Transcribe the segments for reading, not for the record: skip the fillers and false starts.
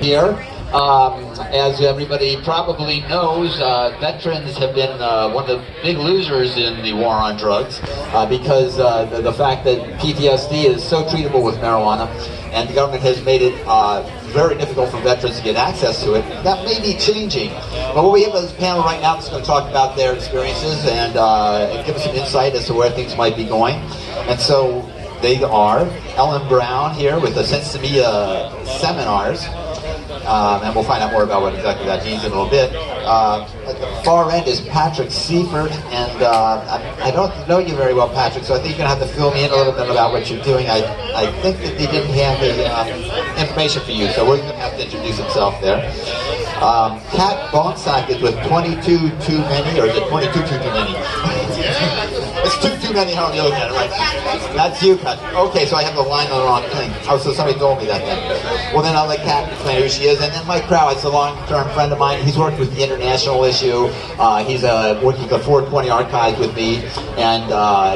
Here. As everybody probably knows, veterans have been one of the big losers in the war on drugs because the fact that PTSD is so treatable with marijuana, and the government has made it very difficult for veterans to get access to it. That may be changing. But what we have on this panel right now is going to talk about their experiences and give us some insight as to where things might be going. And so they are Ellen Brown here with the Hemposium seminars. And we'll find out more about what exactly that means in a little bit. At the far end is Patick Seifert, and I don't know you very well, Patick, so I think you're going to have to fill me in a little bit about what you're doing. I think that they didn't have the information for you, so we're going to have to introduce himself there. Bohnsack is with 22-Too-Many, or is it 22 Too Many? It's too many, how are you looking at it, right? That's you, Pat. Okay, so I have the line on the wrong thing. Oh, so somebody told me that then. Well, then I'll let Kat explain who she is. And then Mike Krawitz, a long-term friend of mine. He's worked with the international issue. He's working the 420 archives with me. And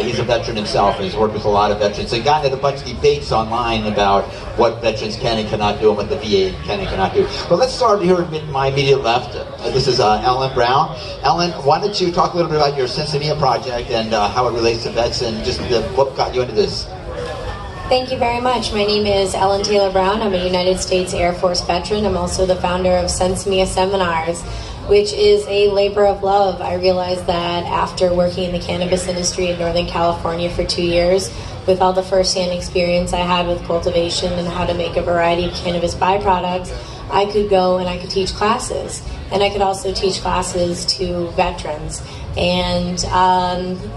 he's a veteran himself, and he's worked with a lot of veterans. So he got into a bunch of debates online about what veterans can and cannot do and what the VA can and cannot do. But let's start here at my immediate left. This is Ellen Brown. Ellen, why don't you talk a little bit about your Hemposium project and how it relates to vets and just what got you into this? Thank you very much. My name is Ellen Taylor Brown. I'm a United States Air Force veteran. I'm also the founder of Hemposium Seminars, which is a labor of love. I realized that after working in the cannabis industry in Northern California for 2 years, with all the first-hand experience I had with cultivation and how to make a variety of cannabis byproducts, I could go and I could teach classes. And I could also teach classes to veterans. And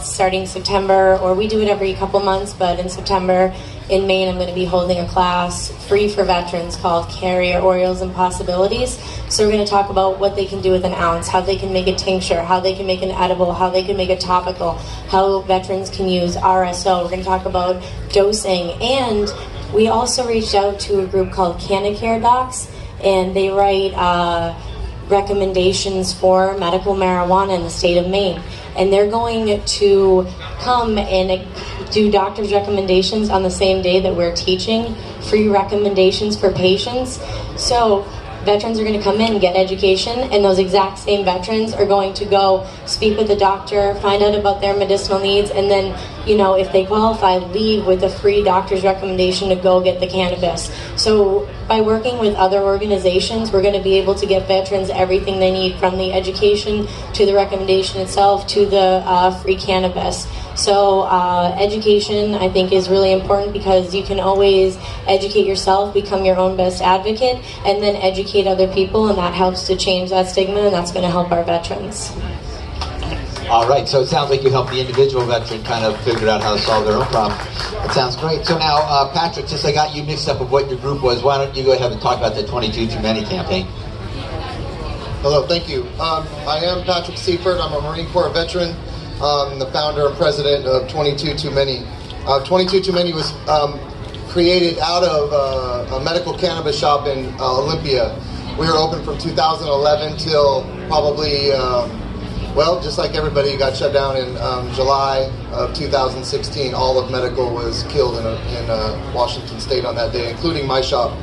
starting September, or we do it every couple months, but in September in Maine, I'm going to be holding a class free for veterans called Carrier Orioles and Possibilities. So we're going to talk about what they can do with an ounce, how they can make a tincture, how they can make an edible, how they can make a topical, how veterans can use RSO. We're going to talk about dosing. And we also reached out to a group called Canacare Docs, and they write recommendations for medical marijuana in the state of Maine. And they're going to come and do doctor's recommendations on the same day that we're teaching free recommendations for patients. So veterans are going to come in and get education, and those exact same veterans are going to go speak with the doctor, find out about their medicinal needs, and then, you know, if they qualify, leave with a free doctor's recommendation to go get the cannabis. So by working with other organizations, we're going to be able to get veterans everything they need, from the education to the recommendation itself to the free cannabis. So education, I think, is really important, because you can always educate yourself, become your own best advocate, and then educate other people, and that helps to change that stigma, and that's going to help our veterans. All right, so it sounds like you helped the individual veteran kind of figure out how to solve their own problem. That sounds great. So now, Patrick, since I got you mixed up with what your group was, why don't you go ahead and talk about the 22-Too-Many campaign? Hello, thank you. I am Patick Seifert. I'm a Marine Corps veteran. The founder and president of 22-Too-Many. 22-Too-Many was created out of a medical cannabis shop in Olympia. We were open from 2011 till probably, well, just like everybody, got shut down in July of 2016. All of medical was killed in Washington State on that day, including my shop.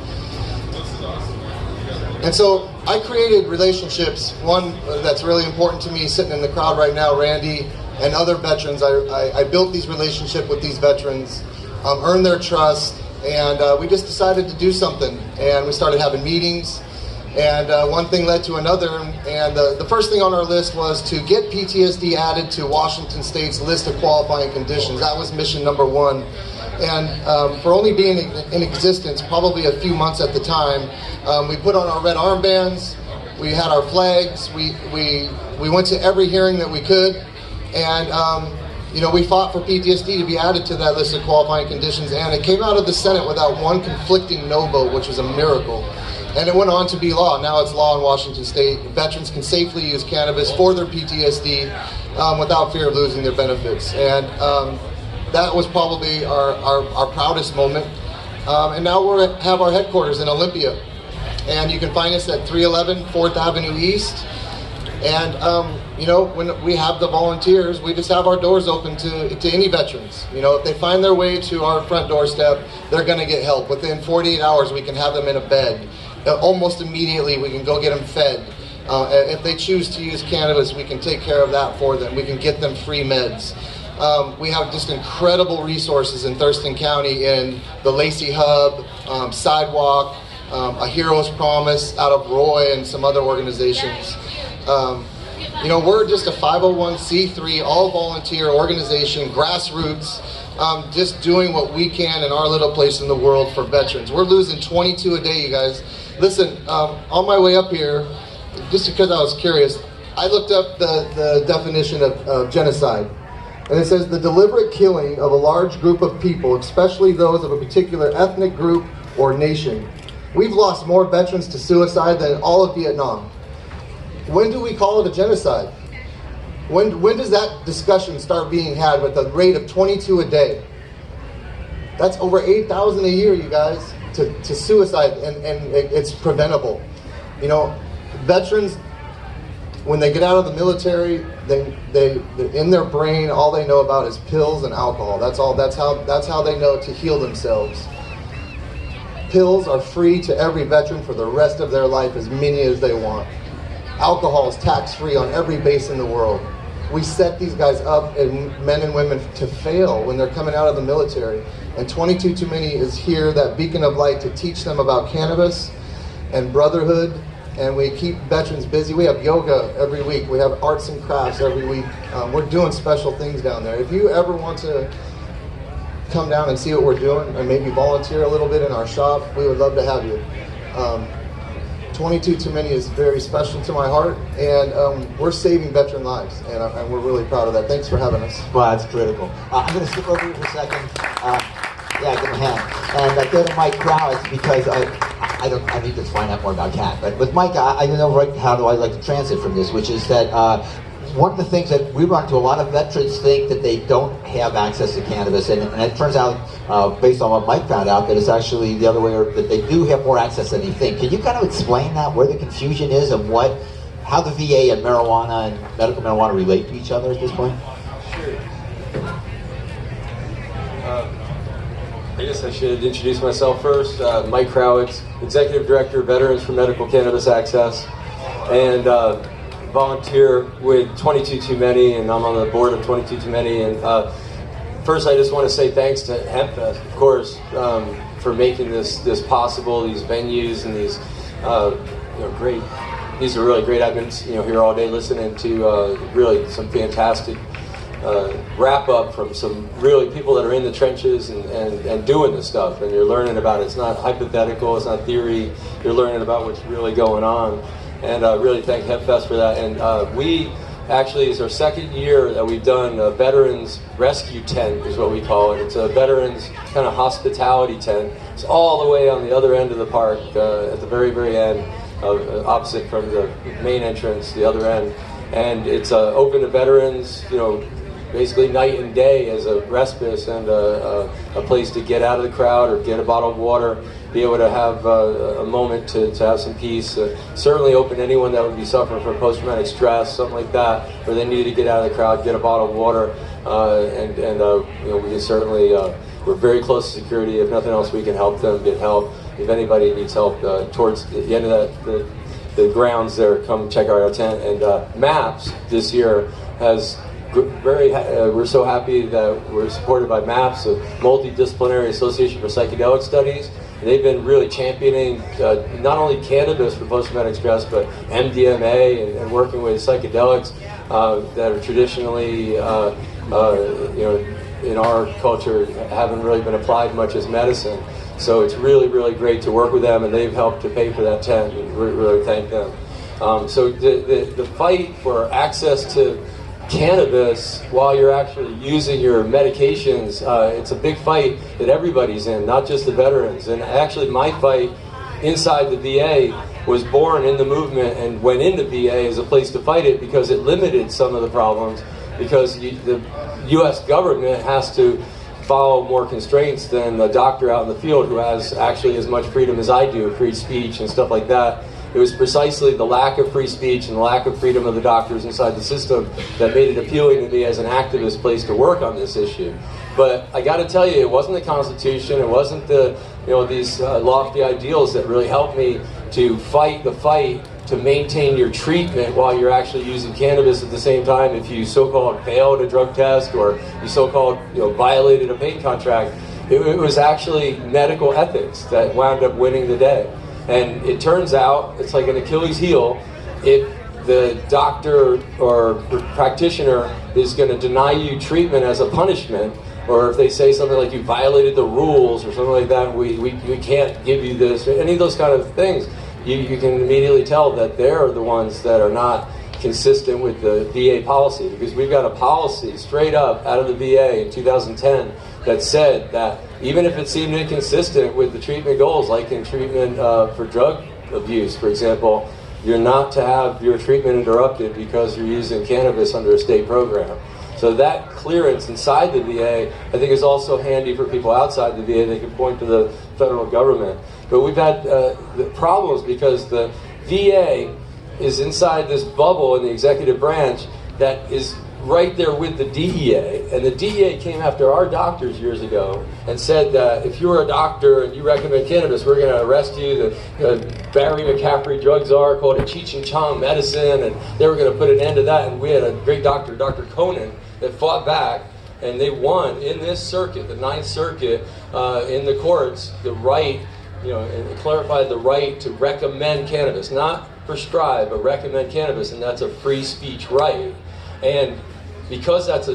And so I created relationships. One that's really important to me, sitting in the crowd right now, Randy, and other veterans. I built these relationships with these veterans, earned their trust, and we just decided to do something. And we started having meetings, and one thing led to another. And the first thing on our list was to get PTSD added to Washington State's list of qualifying conditions. That was mission number one. And for only being in existence probably a few months at the time, we put on our red armbands, we had our flags, we went to every hearing that we could, and you know, we fought for PTSD to be added to that list of qualifying conditions, and it came out of the Senate without one conflicting no vote, which was a miracle. And it went on to be law. Now it's law in Washington State. Veterans can safely use cannabis for their PTSD without fear of losing their benefits. And that was probably our proudest moment. And now we have our headquarters in Olympia. And you can find us at 311 4th Avenue East. And you know, when we have the volunteers, we just have our doors open to any veterans. You know, if they find their way to our front doorstep, they're going to get help. Within 48 hours, we can have them in a bed. Almost immediately, we can go get them fed. If they choose to use cannabis, we can take care of that for them. We can get them free meds. We have just incredible resources in Thurston County in the Lacey Hub, Sidewalk, A Hero's Promise out of Roy and some other organizations. You know, we're just a 501c3, all-volunteer organization, grassroots, just doing what we can in our little place in the world for veterans. We're losing 22 a day, you guys. Listen, on my way up here, just because I was curious, I looked up the definition of genocide. And it says, the deliberate killing of a large group of people, especially those of a particular ethnic group or nation. We've lost more veterans to suicide than all of Vietnam. When do we call it a genocide? When does that discussion start being had with a rate of 22 a day? That's over 8,000 a year, you guys, to suicide, and it's preventable. You know, veterans, when they get out of the military, they in their brain, all they know about is pills and alcohol. That's how they know to heal themselves. Pills are free to every veteran for the rest of their life, as many as they want. Alcohol is tax-free on every base in the world. We set these guys up, and men and women, to fail when they're coming out of the military. And 22 Too Many is here, that beacon of light, to teach them about cannabis and brotherhood. And we keep veterans busy. We have yoga every week. We have arts and crafts every week. We're doing special things down there. If you ever want to come down and see what we're doing, and maybe volunteer a little bit in our shop, we would love to have you. 22 Too Many is very special to my heart, and we're saving veteran lives, and we're really proud of that. Thanks for having us. Well, that's critical. I'm going to skip over here for a second. Yeah, give him a hand. And go to Mike Krawitz, because I need to find out more about Cat. But with Mike, I know right how do I like to transit from this, which is that one of the things that we run into, a lot of veterans think that they don't have access to cannabis, and it turns out, based on what Mike found out, that it's actually the other way, or that they do have more access than they think. Can you kind of explain that, where the confusion is, and how the VA and marijuana and medical marijuana relate to each other at this point? Sure. I guess I should introduce myself first. Mike Krawitz, Executive Director, Veterans for Medical Cannabis Access, and volunteer with 22 Too Many, and I'm on the board of 22 Too Many. And first, I just want to say thanks to Hempfest, of course, for making this possible. These venues and these, great. These are really great. I've been, here all day listening to really some fantastic wrap up from some really people that are in the trenches and doing this stuff, and you're learning about it. It's not hypothetical, it's not theory. You're learning about what's really going on. And really thank Hempfest for that. And we actually, it's our second year that we've done a Veterans Rescue Tent, is what we call it. It's a Veterans kind of hospitality tent. It's all the way on the other end of the park, at the very, very end, opposite from the main entrance, the other end. And it's open to veterans, basically night and day, as a respite and a place to get out of the crowd or get a bottle of water, be able to have a moment to have some peace. Certainly open to anyone that would be suffering from post-traumatic stress, something like that, where they need to get out of the crowd, get a bottle of water, and we can certainly, we're very close to security. If nothing else, we can help them get help. If anybody needs help towards the end of the grounds there, come check out our tent. And MAPS this year has we're so happy that we're supported by MAPS, a Multidisciplinary Association for Psychedelic Studies. They've been really championing not only cannabis for post-traumatic stress, but MDMA and working with psychedelics that are traditionally, in our culture, haven't really been applied much as medicine. So it's really, really great to work with them, and they've helped to pay for that tent, and we really thank them. So the fight for access to cannabis while you're actually using your medications, it's a big fight that everybody's in, not just the veterans. And actually my fight inside the VA was born in the movement and went into VA as a place to fight it, because it limited some of the problems, because the US government has to follow more constraints than the doctor out in the field, who has actually as much freedom as I do, free speech and stuff like that. It was precisely the lack of free speech and the lack of freedom of the doctors inside the system that made it appealing to me as an activist place to work on this issue. But I got to tell you, it wasn't the Constitution, it wasn't the, these lofty ideals that really helped me to fight the fight to maintain your treatment while you're actually using cannabis at the same time. If you so-called failed a drug test or you so-called violated a patent contract, it was actually medical ethics that wound up winning the day. And it turns out it's like an Achilles heel if the doctor or practitioner is going to deny you treatment as a punishment, or if they say something like you violated the rules or something like that, we can't give you this, any of those kind of things. You can immediately tell that they're the ones that are not consistent with the VA policy, because we've got a policy straight up out of the VA in 2010 that said that even if it seemed inconsistent with the treatment goals, like in treatment for drug abuse, for example, you're not to have your treatment interrupted because you're using cannabis under a state program. So that clearance inside the VA, I think, is also handy for people outside the VA. They can point to the federal government. But we've had the problems because the VA is inside this bubble in the executive branch that is right there with the DEA. And the DEA came after our doctors years ago and said that if you're a doctor and you recommend cannabis, we're going to arrest you. The Barry McCaffrey drug czar called it Cheech and Chong medicine, and they were going to put an end to that. And we had a great doctor, Dr. Conan, that fought back, and they won in this circuit, the Ninth Circuit, in the courts, the right, and clarified the right to recommend cannabis, not prescribe, but recommend cannabis, and that's a free speech right. And because that's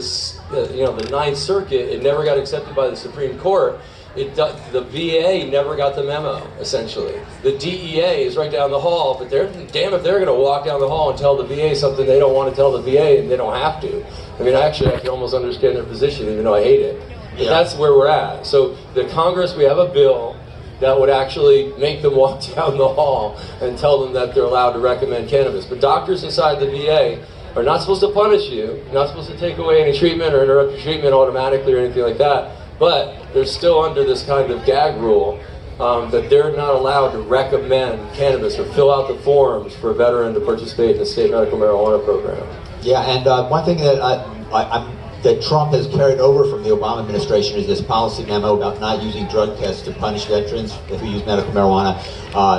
the Ninth Circuit, it never got accepted by the Supreme Court. The VA never got the memo, essentially. The DEA is right down the hall, but damn if they're going to walk down the hall and tell the VA something they don't want to tell the VA, and they don't have to. I mean, actually, I can almost understand their position, even though I hate it. But that's where we're at. So the Congress, we have a bill that would actually make them walk down the hall and tell them that they're allowed to recommend cannabis. But doctors inside the VA are not supposed to punish you, not supposed to take away any treatment or interrupt your treatment automatically or anything like that. But they're still under this kind of gag rule that they're not allowed to recommend cannabis or fill out the forms for a veteran to participate in the state medical marijuana program. Yeah, and one thing that that Trump has carried over from the Obama administration is this policy memo about not using drug tests to punish veterans who use medical marijuana.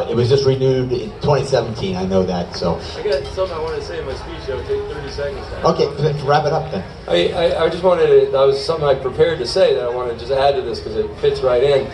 It was just renewed in 2017, I know that. So I got something I wanted to say in my speech that would take 30 seconds now. Okay, wrap it up then. I just wanted to, that was something I prepared to say that I want to just add to this because it fits right in.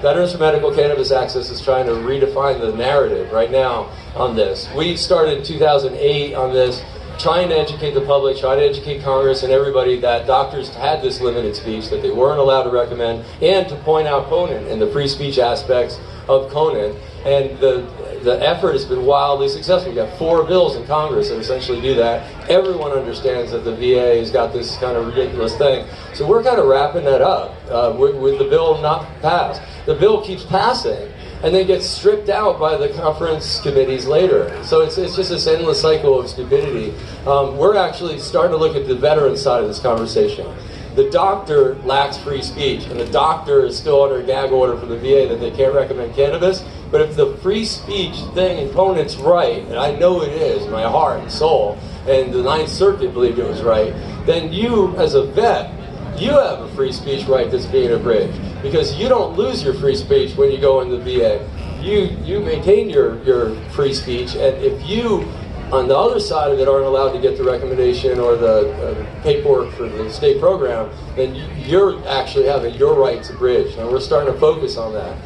Veterans for Medical Cannabis Access is trying to redefine the narrative right now on this. We started in 2008 on this, trying to educate the public, trying to educate Congress and everybody that doctors had this limited speech, that they weren't allowed to recommend, and to point out Conan and the free speech aspects of Conan. And the effort has been wildly successful. We've got 4 bills in Congress that essentially do that. Everyone understands that the VA has got this kind of ridiculous thing. So we're kind of wrapping that up with the bill not passed. The bill keeps passing and then gets stripped out by the conference committees later. So it's just this endless cycle of stupidity. We're actually starting to look at the veteran side of this conversation. The doctor lacks free speech, and the doctor is still under a gag order from the VA that they can't recommend cannabis. But if the free speech thing in Conant's right, and I know it is, in my heart and soul, and the Ninth Circuit believed it was right, then you, as a vet, you have a free speech right that's being abridged. Because you don't lose your free speech when you go in the VA. You maintain your free speech, and if you, on the other side of it, aren't allowed to get the recommendation or the paperwork for the state program, then you're actually having your rights abridged. And we're starting to focus on that.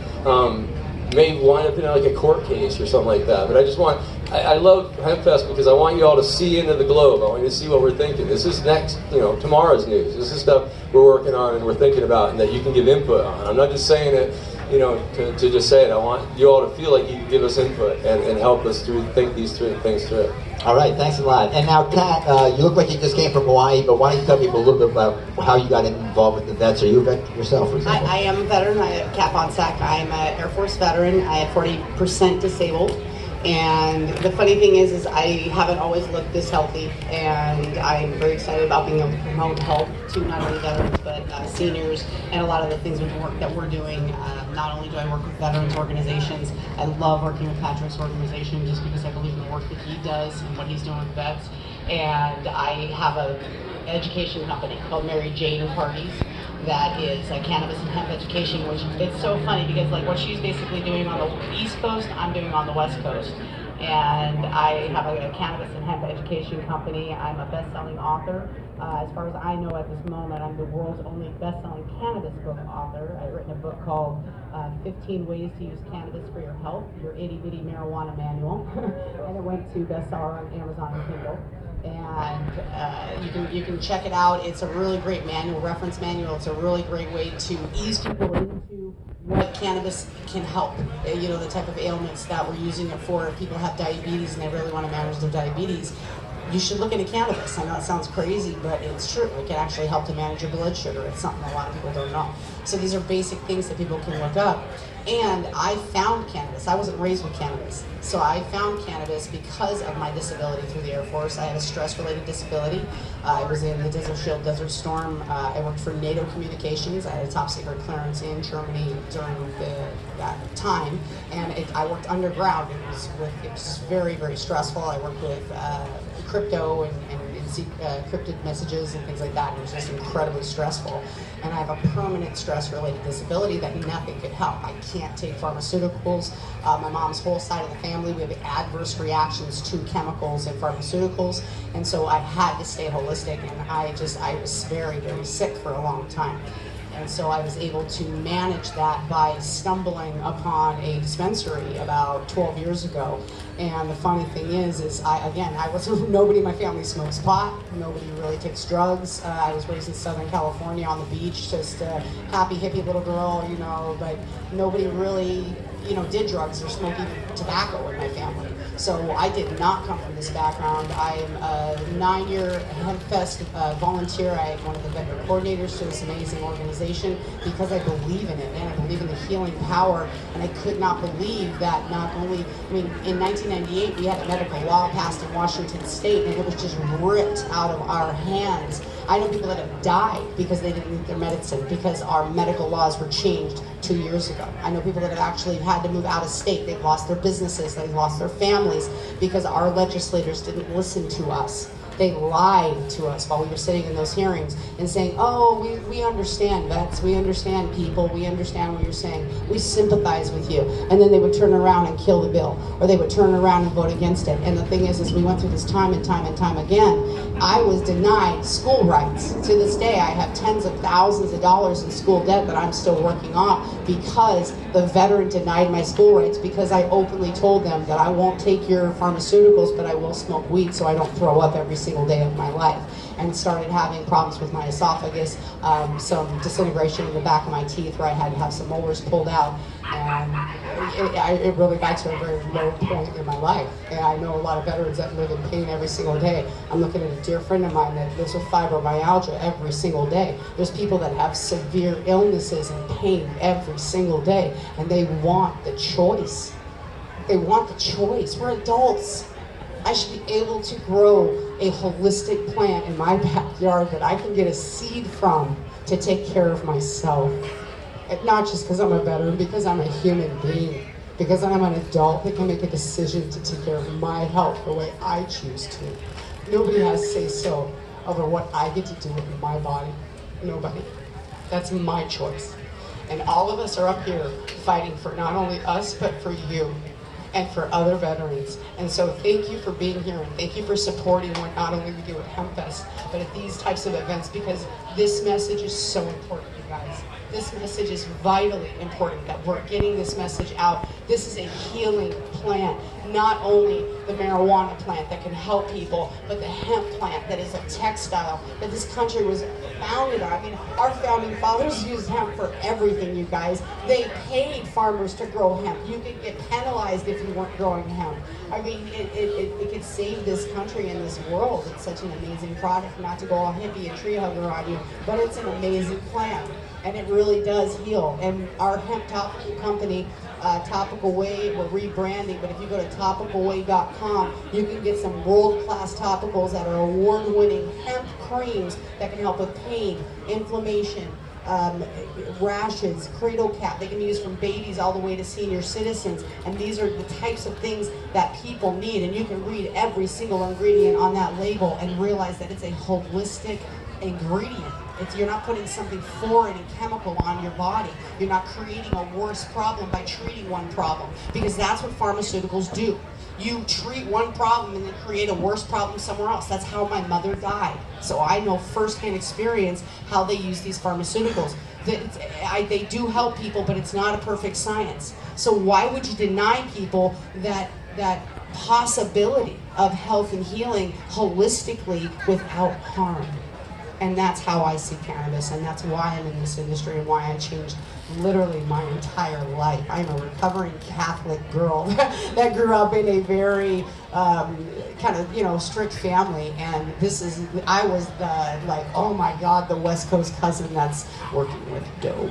May wind up in like a court case or something like that. But I love Hempfest because I want you all to see into the globe. I want you to see what we're thinking. This is tomorrow's news. This is stuff we're working on and we're thinking about and that you can give input on. I'm not just saying it, to just say it. I want you all to feel like you can give us input and help us think these things through. All right, thanks a lot. And now, Kat, you look like you just came from Hawaii, but why don't you tell people a little bit about how you got involved with the vets? Are you a vet yourself, for example? I am a veteran. I am Kat Bohnsack. I'm an Air Force veteran. I am 40% disabled. And the funny thing is I haven't always looked this healthy, and I'm very excited about being able to promote health to not only veterans but seniors, and a lot of the things with the work that we're doing. Not only do I work with veterans organizations, I love working with Patrick's organization just because I believe in the work that he does and what he's doing with vets. And I have an education company called Mary Jane Parties that is cannabis and hemp education, which it's so funny because like what she's basically doing on the East Coast, I'm doing on the West Coast. And I have a cannabis and hemp education company. I'm a best-selling author. As far as I know at this moment, I'm the world's only best-selling cannabis book author. I've written a book called 15 Ways to Use Cannabis for Your Health, Your Itty Bitty Marijuana Manual. And it went to bestseller on Amazon and Kindle. And you can check it out. It's a really great manual, reference manual. It's a really great way to ease people into what cannabis can help. You know, the type of ailments that we're using it for. If people have diabetes and they really want to manage their diabetes, you should look into cannabis. I know it sounds crazy, but it's true. It can actually help to manage your blood sugar. It's something a lot of people don't know. So these are basic things that people can look up. And I found cannabis. I wasn't raised with cannabis. So I found cannabis because of my disability through the Air Force. I had a stress-related disability. I was in the Desert Shield, Desert Storm. I worked for NATO Communications. I had a top secret clearance in Germany during that time. And I worked underground. It was very, very stressful. I worked with crypto and encrypted messages and things like that. It was just incredibly stressful. And I have a permanent stress-related disability that nothing could help. I can't take pharmaceuticals. My mom's whole side of the family, we have adverse reactions to chemicals and pharmaceuticals. And so I had to stay holistic, and I was very, very sick for a long time. And so I was able to manage that by stumbling upon a dispensary about 12 years ago. And the funny thing is nobody in my family smokes pot. Nobody really takes drugs. I was raised in Southern California on the beach, just a happy hippie little girl, you know, but nobody really, you know, did drugs or smoked even tobacco in my family. So I did not come from this background. I am a 9-year Hempfest volunteer. I am one of the veteran coordinators to this amazing organization because I believe in it, and I believe in the healing power. And I could not believe that not only, in 1998 we had a medical law passed in Washington State, and it was just ripped out of our hands. I know people that have died because they didn't need their medicine because our medical laws were changed 2 years ago. I know people that have actually had to move out of state. They've lost their businesses, they've lost their families because our legislators didn't listen to us. They lied to us while we were sitting in those hearings and saying, oh, we understand vets, we understand people, we understand what you're saying, we sympathize with you. And then they would turn around and kill the bill, or they would turn around and vote against it. And the thing is we went through this time and time and time again. I was denied school rights. To this day, I have tens of thousands of dollars in school debt that I'm still working off because the veteran denied my school rights because I openly told them that I won't take your pharmaceuticals, but I will smoke weed so I don't throw up every single day of my life, and started having problems with my esophagus, some disintegration in the back of my teeth where I had to have some molars pulled out, and it really got to a very low point in my life. And I know a lot of veterans that live in pain every single day. I'm looking at a dear friend of mine that lives with fibromyalgia every single day. There's people that have severe illnesses and pain every single day, and they want the choice. They want the choice. We're adults. I should be able to grow a holistic plant in my backyard that I can get a seed from to take care of myself. And not just because I'm a veteran, because I'm a human being, because I'm an adult that can make a decision to take care of my health the way I choose to. Nobody has say-so over what I get to do with my body. Nobody. That's my choice. And all of us are up here fighting for not only us, but for you and for other veterans. And so thank you for being here, and thank you for supporting what not only we do at Hempfest, but at these types of events, because this message is so important, you guys. This message is vitally important, that we're getting this message out. This is a healing plant, not only the marijuana plant that can help people, but the hemp plant that is a textile that this country was founded on. I mean, our founding fathers used hemp for everything, you guys. They paid farmers to grow hemp. You could get penalized if you weren't growing hemp. I mean, it could save this country and this world. It's such an amazing product, not to go all hippie and tree hugger on you, but it's an amazing plant. and it really does heal. And our hemp topical company, Topical Way, we're rebranding, but if you go to topicalway.com, you can get some world-class topicals that are award-winning hemp creams that can help with pain, inflammation, rashes, cradle cap. They can be used from babies all the way to senior citizens, and these are the types of things that people need. And you can read every single ingredient on that label and realize that it's a holistic ingredient. You're not putting something foreign and chemical on your body. You're not creating a worse problem by treating one problem, because that's what pharmaceuticals do. You treat one problem and then create a worse problem somewhere else. That's how my mother died. So I know firsthand experience how they use these pharmaceuticals. They do help people, but it's not a perfect science. So why would you deny people that possibility of health and healing holistically without harm? And that's how I see cannabis, and that's why I'm in this industry and why I changed literally my entire life. I'm a recovering Catholic girl that grew up in a very kind of, strict family, and I was the, like, oh my God, the West Coast cousin that's working with dope.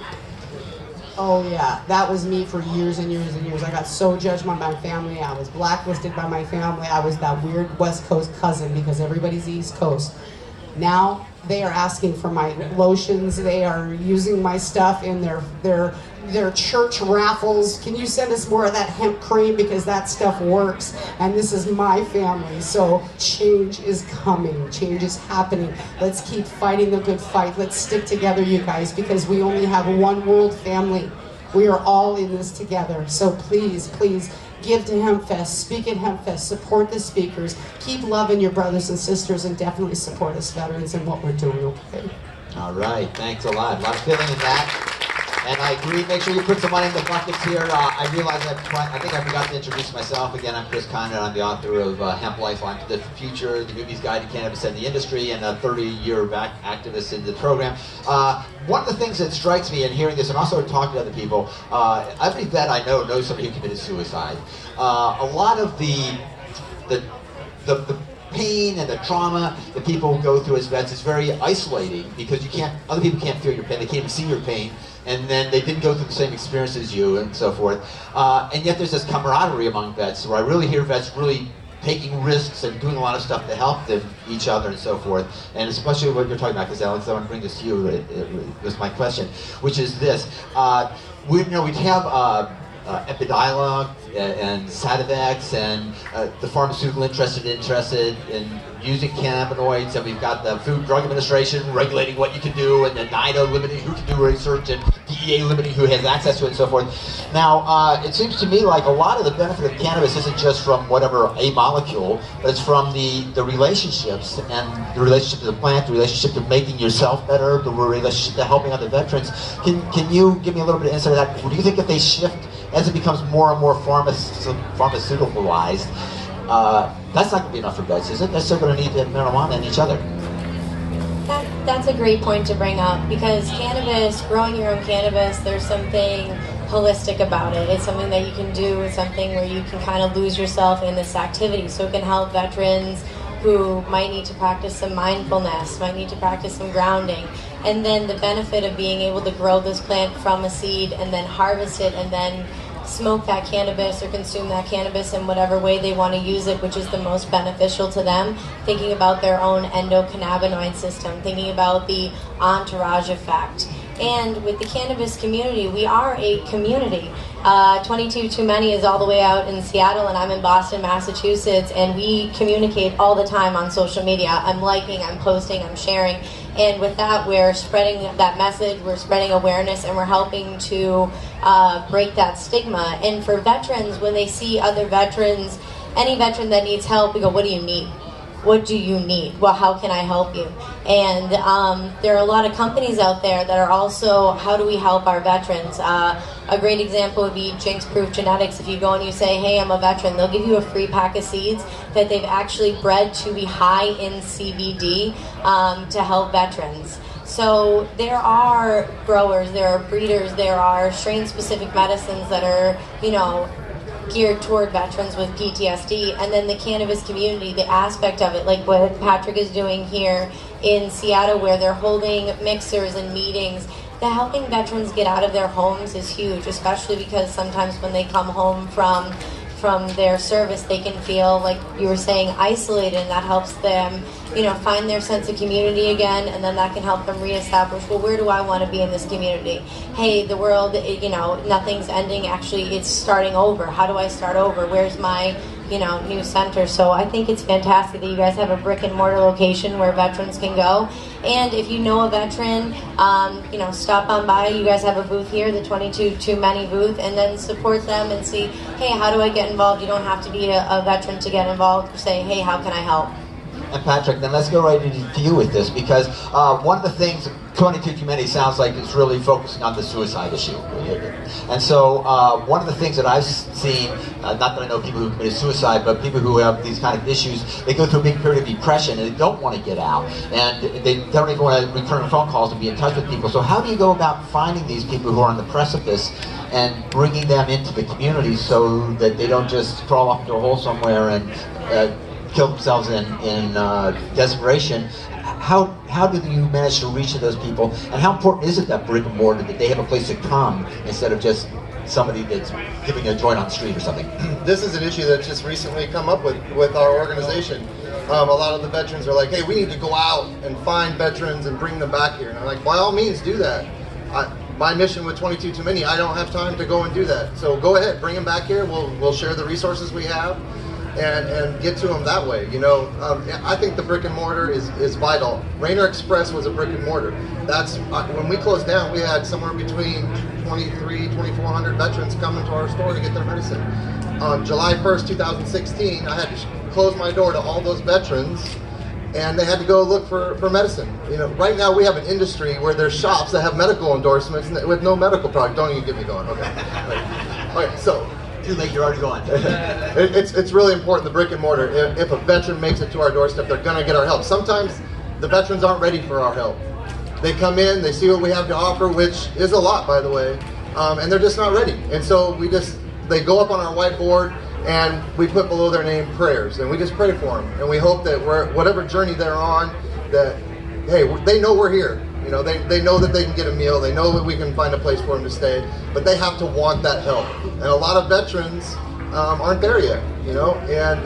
Oh yeah, that was me for years and years and years. I got so judged by my family. I was blacklisted by my family. I was that weird West Coast cousin because everybody's East Coast. Now they are asking for my lotions. They are using my stuff in their church raffles. Can you send us more of that hemp cream, because that stuff works? And this is my family. So change is coming. Change is happening. Let's keep fighting the good fight. Let's stick together, you guys, because we only have one world family. We are all in this together. So please, please, give to Hempfest, speak at Hempfest, support the speakers, keep loving your brothers and sisters, and definitely support us veterans and what we're doing, okay? All right, thanks a lot. A lot of feeling in that. And I agree, make sure you put some money in the buckets here. I realize I think I forgot to introduce myself again. I'm Chris Condon. I'm the author of Hemp Lifeline to the Future, the Newbie's Guide to Cannabis and the Industry, and a 30-year back activist in the program. One of the things that strikes me in hearing this, and also talking to other people, every vet I know knows somebody who committed suicide. A lot of the pain and the trauma that people go through as vets is very isolating, because other people can't feel your pain, they can't even see your pain, and then they didn't go through the same experience as you and so forth. And yet there's this camaraderie among vets, where I really hear vets really taking risks and doing a lot of stuff to help each other and so forth. And especially what you're talking about, because Alex, I want to bring this to you, was my question, which is this. We'd have Epidiolex and Sativex, and the pharmaceutical interested in using cannabinoids, and we've got the Food and Drug Administration regulating what you can do, and the NIDA limiting who can do research, and DEA limiting who has access to it, and so forth. Now, it seems to me like a lot of the benefit of cannabis isn't just from whatever a molecule, but it's from the relationships, and the relationship to the plant, the relationship to making yourself better, the relationship to helping other veterans. Can you give me a little bit of insight of that? Do you think if they shift, as it becomes more and more pharmaceuticalized, that's not going to be enough for vets, is it? They're still going to need marijuana and each other. That's a great point to bring up, because cannabis, growing your own cannabis, there's something holistic about it. It's something that you can do. It's something where you can kind of lose yourself in this activity. So it can help veterans who might need to practice some mindfulness, might need to practice some grounding. And then the benefit of being able to grow this plant from a seed and then harvest it and then smoke that cannabis or consume that cannabis in whatever way they want to use it, which is the most beneficial to them, thinking about their own endocannabinoid system, thinking about the entourage effect. And with the cannabis community, we are a community. 22 is all the way out in Seattle, and I'm in Boston, Massachusetts, and we communicate all the time on social media. I'm liking, I'm posting, I'm sharing, and with that, we're spreading that message, we're spreading awareness, and we're helping to break that stigma. And for veterans, when they see other veterans, any veteran that needs help, we go, what do you need? What do you need? Well, how can I help you? And there are a lot of companies out there that are also, how do we help our veterans? A great example would be Jinx Proof Genetics. If you go and you say, hey, I'm a veteran, they'll give you a free pack of seeds that they've actually bred to be high in CBD to help veterans. So there are growers, there are breeders, there are strain-specific medicines that are, geared toward veterans with PTSD, and then the cannabis community, the aspect of it, like what Patick is doing here in Seattle, where they're holding mixers and meetings that helping veterans get out of their homes is huge, especially because sometimes when they come home from their service, they can feel, like you were saying, isolated, and that helps them, find their sense of community again, and then that can help them reestablish, well, where do I want to be in this community? Hey, the world, nothing's ending, actually, it's starting over. How do I start over? Where's my, new center? So I think it's fantastic that you guys have a brick and mortar location where veterans can go. And if you know a veteran, stop on by. You guys have a booth here, the 22-Many booth, and then support them and see, hey, how do I get involved? You don't have to be a veteran to get involved. Say, hey, how can I help? And Patrick, then let's go right into you with this, because one of the things 22-Many sounds like it's really focusing on the suicide issue. And so one of the things that I've seen, not that I know people who committed suicide, but people who have these kind of issues, they go through a big period of depression and they don't want to get out. And they don't even want to return phone calls and be in touch with people. So how do you go about finding these people who are on the precipice and bringing them into the community so that they don't just crawl off into a hole somewhere and kill themselves in desperation? How do you manage to reach to those people, and how important is it that brick and mortar, that they have a place to come instead of just somebody that's giving a joint on the street or something? This is an issue that's just recently come up with our organization. A lot of the veterans are like, hey, we need to go out and find veterans and bring them back here. And I'm like, by all means, do that. My mission with 22-Many, I don't have time to go and do that. So go ahead, bring them back here. We'll share the resources we have and get to them that way. I think the brick and mortar is vital. Rainer Express was a brick and mortar. That's when we closed down, we had somewhere between 2,400 veterans coming to our store to get their medicine. On July 1st, 2016, I had to close my door to all those veterans, and they had to go look for medicine. Right now we have an industry where there's shops that have medical endorsements with no medical product. Don't even get me going. Okay, so. Too late, you're already going. It's really important, the brick and mortar. If a veteran makes it to our doorstep, they're gonna get our help. Sometimes the veterans aren't ready for our help. They come in, they see what we have to offer, which is a lot, by the way, and they're just not ready. And so they go up on our whiteboard and we put below their name prayers, and we just pray for them. And we hope that whatever journey they're on, that, hey, they know we're here. They know that they can get a meal, they know that we can find a place for them to stay, but they have to want that help. And a lot of veterans aren't there yet, and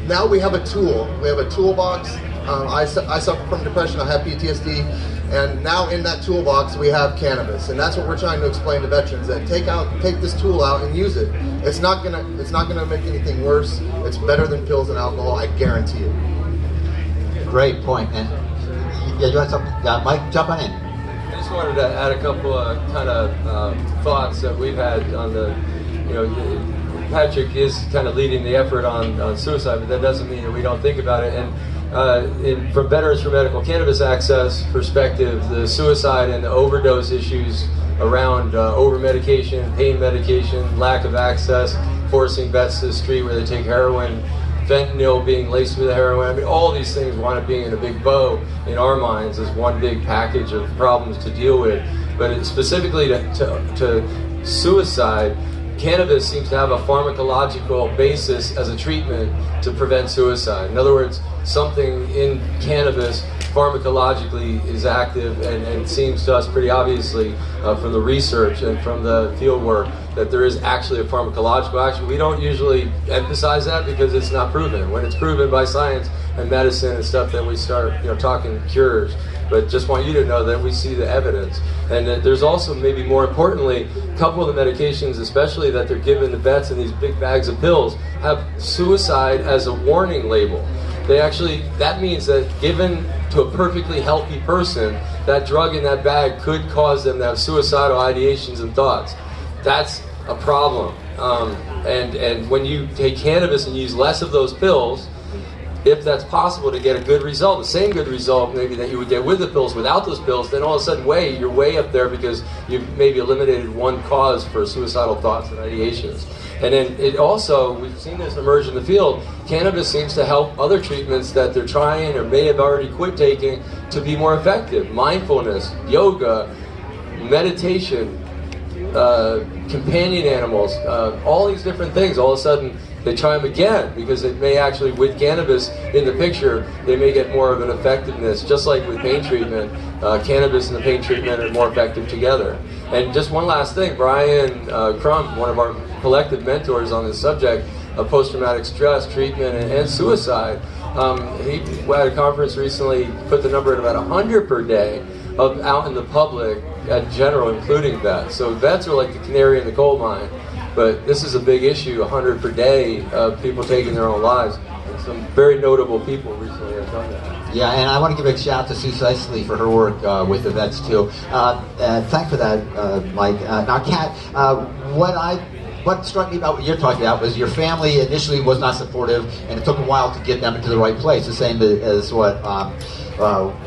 now we have a tool. We have a toolbox. I suffer from depression, I have PTSD, and now in that toolbox we have cannabis, and that's what we're trying to explain to veterans, that take this tool out and use it. It's not gonna make anything worse. It's better than pills and alcohol, I guarantee it. Great point. And yeah, you want something? Mike, jump on in. I just wanted to add a couple of kind of thoughts that we've had on the, Patick is kind of leading the effort on suicide, but that doesn't mean that we don't think about it. And from Veterans for Medical Cannabis Access perspective, the suicide and the overdose issues around over-medication, pain medication, lack of access, forcing vets to the street where they take heroin, fentanyl being laced with heroin. I mean, all these things wind up being in a big bow in our minds as one big package of problems to deal with. But specifically to suicide, cannabis seems to have a pharmacological basis as a treatment to prevent suicide. In other words, something in cannabis pharmacologically is active, and it seems to us pretty obviously from the research and from the field work that there is actually a pharmacological action. We don't usually emphasize that because it's not proven. When it's proven by science and medicine and stuff, then we start talking cures. But just want you to know that we see the evidence. And that there's also, maybe more importantly, a couple of the medications, especially that they're giving the vets in these big bags of pills, have suicide as a warning label. That means that given to a perfectly healthy person, that drug in that bag could cause them to have suicidal ideations and thoughts. That's a problem. And when you take cannabis and use less of those pills, if that's possible to get a good result, the same good result maybe that you would get with the pills, without those pills, then all of a sudden you're way up there because you've maybe eliminated one cause for suicidal thoughts and ideations. And then it also, we've seen this emerge in the field, cannabis seems to help other treatments that they're trying or may have already quit taking to be more effective. Mindfulness, yoga, meditation, companion animals, all these different things. All of a sudden, they try them again, because it may actually, with cannabis in the picture, they may get more of an effectiveness. Just like with pain treatment, cannabis and the pain treatment are more effective together. And just one last thing, Brian Crump, one of our collective mentors on this subject of post-traumatic stress treatment and suicide, he at a conference recently put the number at about 100 per day out in the public at general, including vets. So vets are like the canary in the coal mine, but this is a big issue, 100 per day of people taking their own lives. And some very notable people recently have done that. Yeah, and I want to give a shout out to Sue Sicely for her work with the vets too. Thanks for that, Mike. Now, Kat, what struck me about what you're talking about was your family initially was not supportive, and it took a while to get them into the right place. The same as what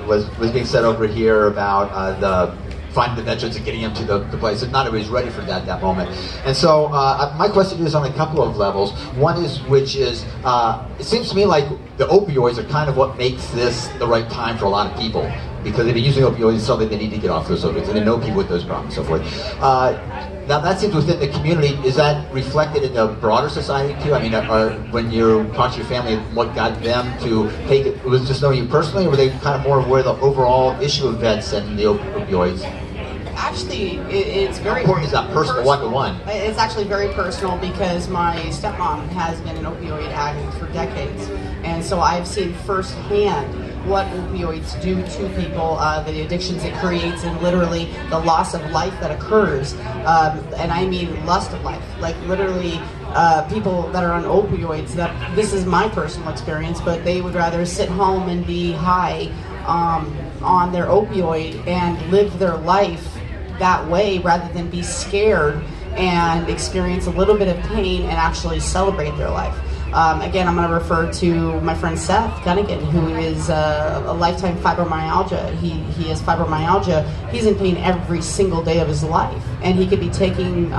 was being said over here about the finding the veterans and getting them to the place. And not everybody's ready for that at that moment. And so my question is on a couple of levels. One is, it seems to me like the opioids are kind of what makes this the right time for a lot of people, because they've been using opioids, so they need to get off those opioids, and they know people with those problems and so forth. Now that seems within the community. Is that reflected in the broader society too? I mean, when you talk to your family, what got them to take it? Was it just knowing you personally, or were they kind of more aware of the overall issue of vets and the opioids? Actually, it's very important. Is that personal, one-to-one? It's actually very personal, because my stepmom has been an opioid addict for decades, and so I've seen firsthand what opioids do to people, the addictions it creates, and literally the loss of life that occurs, and I mean lust of life. Like literally, people that are on opioids, this is my personal experience, but they would rather sit home and be high on their opioid and live their life that way, rather than be scared and experience a little bit of pain and actually celebrate their life. Again, I'm going to refer to my friend Seth Gunnigan, who is a lifetime fibromyalgia. He has fibromyalgia. He's in pain every single day of his life. And he could be taking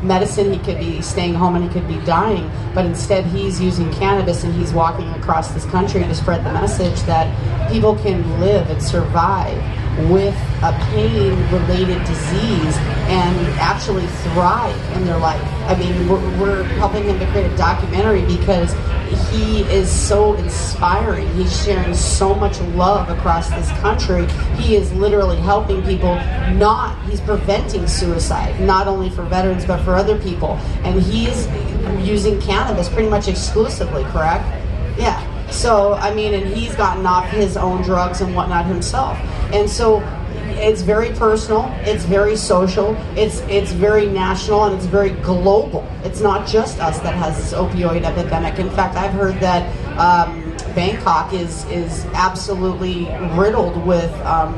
medicine, he could be staying home, and he could be dying. But instead, he's using cannabis, and he's walking across this country to spread the message that people can live and survive with a pain-related disease and actually thrive in their life. I mean, we're helping him to create a documentary because he is so inspiring. He's sharing so much love across this country. He is literally helping people. He's preventing suicide, not only for veterans, but for other people. And he's using cannabis pretty much exclusively, correct? Yeah. So, I mean, and he's gotten off his own drugs and whatnot himself. And so it's very personal, it's very social, it's very national, and it's very global. It's not just us that has this opioid epidemic. In fact, I've heard that Bangkok is absolutely riddled with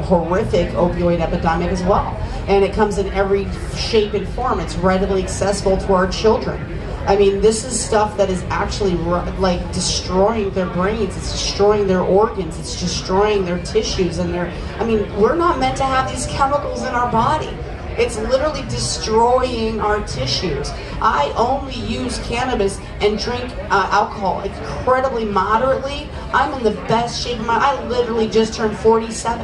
horrific opioid epidemic as well. And it comes in every shape and form. It's readily accessible to our children. I mean, this is stuff that is actually like destroying their brains, it's destroying their organs, it's destroying their tissues and we're not meant to have these chemicals in our body. It's literally destroying our tissues. I only use cannabis and drink alcohol incredibly moderately. I'm in the best shape of I literally just turned 47,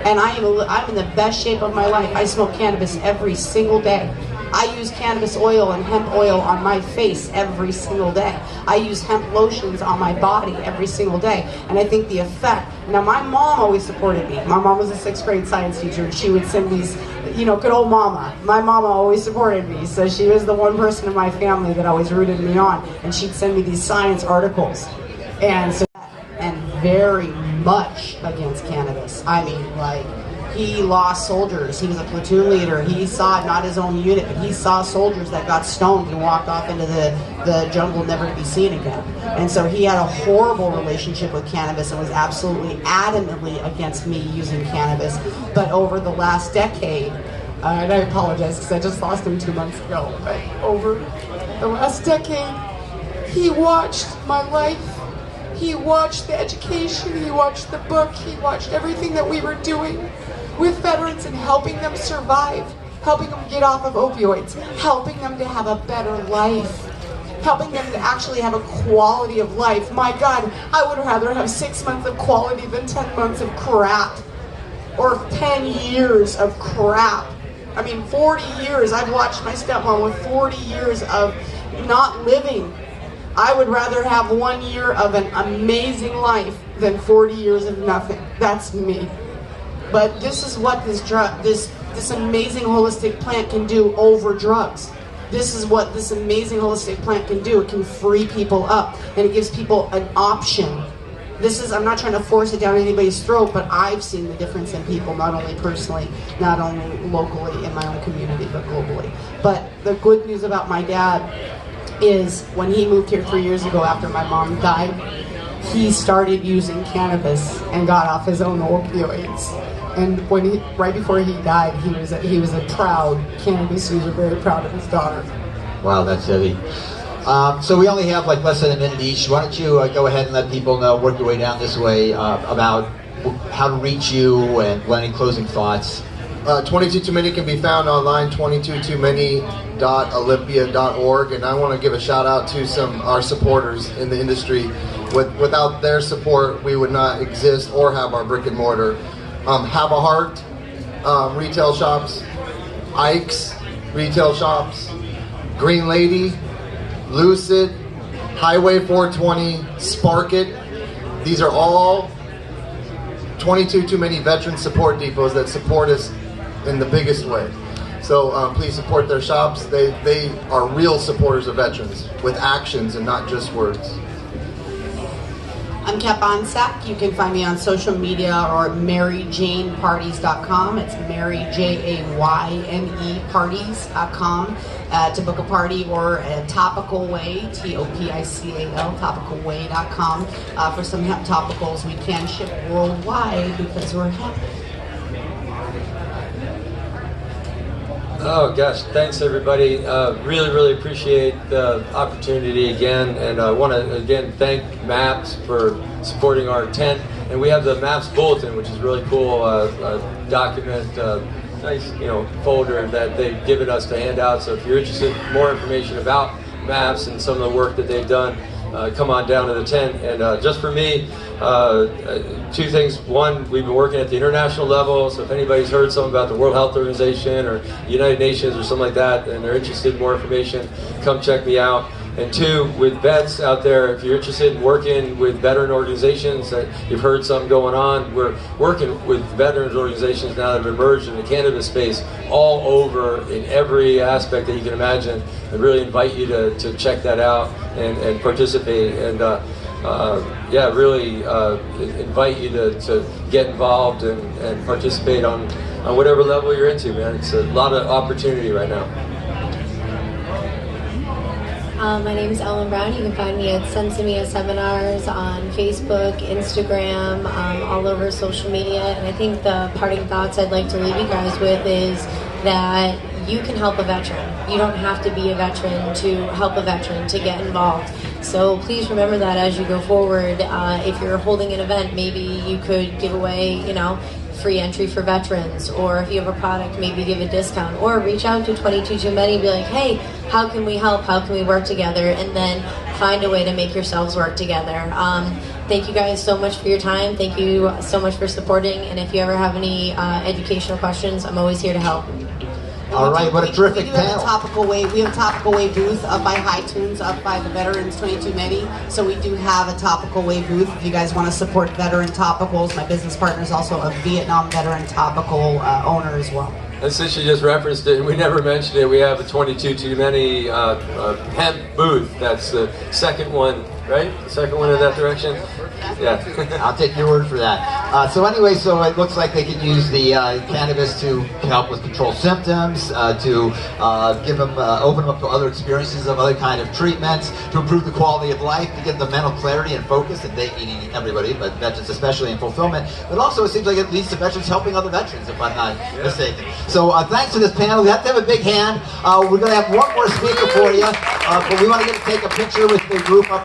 and I'm in the best shape of my life. I smoke cannabis every single day. I use cannabis oil and hemp oil on my face every single day. I use hemp lotions on my body every single day. And I think the effect, now my mom always supported me. My mom was a 6th grade science teacher, and she would send these, good old mama. My mama always supported me. So she was the one person in my family that always rooted me on. And she'd send me these science articles. And very much against cannabis. I mean, like, he lost soldiers. He was a platoon leader. He saw, not his own unit, but he saw soldiers that got stoned and walked off into the jungle never to be seen again. And so he had a horrible relationship with cannabis and was absolutely adamantly against me using cannabis. But over the last decade, and I apologize because I just lost him 2 months ago, but over the last decade, he watched my life. He watched the education, he watched the book, he watched everything that we were doing with veterans and helping them survive, helping them get off of opioids, helping them to have a better life, helping them to actually have a quality of life. My God, I would rather have 6 months of quality than 10 months of crap, or 10 years of crap. I mean, 40 years, I've watched my stepmom with 40 years of not living I would rather have 1 year of an amazing life than 40 years of nothing. That's me. But this is what this amazing holistic plant can do over drugs. This is what this amazing holistic plant can do. It can free people up, and it gives people an option. I'm not trying to force it down anybody's throat, but I've seen the difference in people, not only personally, not only locally in my own community, but globally. But the good news about my dad is when he moved here 3 years ago after my mom died, he started using cannabis and got off his own opioids. And when right before he died, he was a proud cannabis user, very proud of his daughter. Wow, that's heavy. So we only have like less than a minute each. Why don't you go ahead and let people know, work your way down this way, about how to reach you and any closing thoughts. 22 can be found online, 222many.olympia.org, and I want to give a shout out to our supporters in the industry. Without their support, we would not exist or have our brick and mortar. Have a Heart retail shops, Ike's retail shops, Green Lady, Lucid, Highway 420, Spark It. These are all 22 Too Many veteran support depots that support us in the biggest way. So please support their shops. They are real supporters of veterans with actions and not just words. I'm Bohnsack. You can find me on social media or MaryJaneParties.com. It's Mary, Jayne parties.com to book a party, or a Topical Way, TOPICAL, topicalway.com for some hemp topicals. We can ship worldwide because we're hemp. Oh gosh, thanks everybody. Really appreciate the opportunity again, and I want to again thank MAPS for supporting our tent. And we have the MAPS bulletin, which is really cool, document, nice folder that they've given us to hand out. So if you're interested in more information about MAPS and some of the work that they've done, come on down to the tent. And just for me, two things. One, we've been working at the international level, so if anybody's heard something about the World Health Organization or United Nations or something like that, and they're interested in more information, come check me out. And two, with vets out there, if you're interested in working with veteran organizations, that you've heard something going on, we're working with veterans organizations now that have emerged in the cannabis space all over in every aspect that you can imagine. I really invite you to check that out and participate. And really invite you to get involved and participate on whatever level you're into, man. It's a lot of opportunity right now. My name is Ellen Brown. You can find me at Sensomia Seminars on Facebook, Instagram, all over social media. And I think the parting thoughts I'd like to leave you guys with is that you can help a veteran. You don't have to be a veteran to help a veteran to get involved. So please remember that as you go forward. If you're holding an event, maybe you could give away, free entry for veterans, or if you have a product, maybe give a discount, or reach out to 22 and be like, hey, how can we help? How can we work together? And then find a way to make yourselves work together. Thank you guys so much for your time. Thank you so much for supporting. And if you ever have any educational questions, I'm always here to help. All right, what a terrific panel. We have a Topical Way booth up by High Tunes, up by the Veterans 22 So we do have a Topical Way booth. If you guys want to support veteran topicals, my business partner is also a Vietnam veteran topical owner as well. And since you just referenced it, and we never mentioned it, we have a 22 Many hemp booth. That's the second one, right? The second one in that direction? Yeah. I'll take your word for that. So anyway, so it looks like they can use the cannabis to help with control symptoms, to give them, open them up to other experiences of other kind of treatments, to improve the quality of life, to give them mental clarity and focus, and they meaning everybody, but veterans especially, in fulfillment. But also it seems like it leads to veterans helping other veterans, if I'm not mistaken. So thanks to this panel. We have to have a big hand. We're going to have one more speaker for you, but we want to take a picture with the group up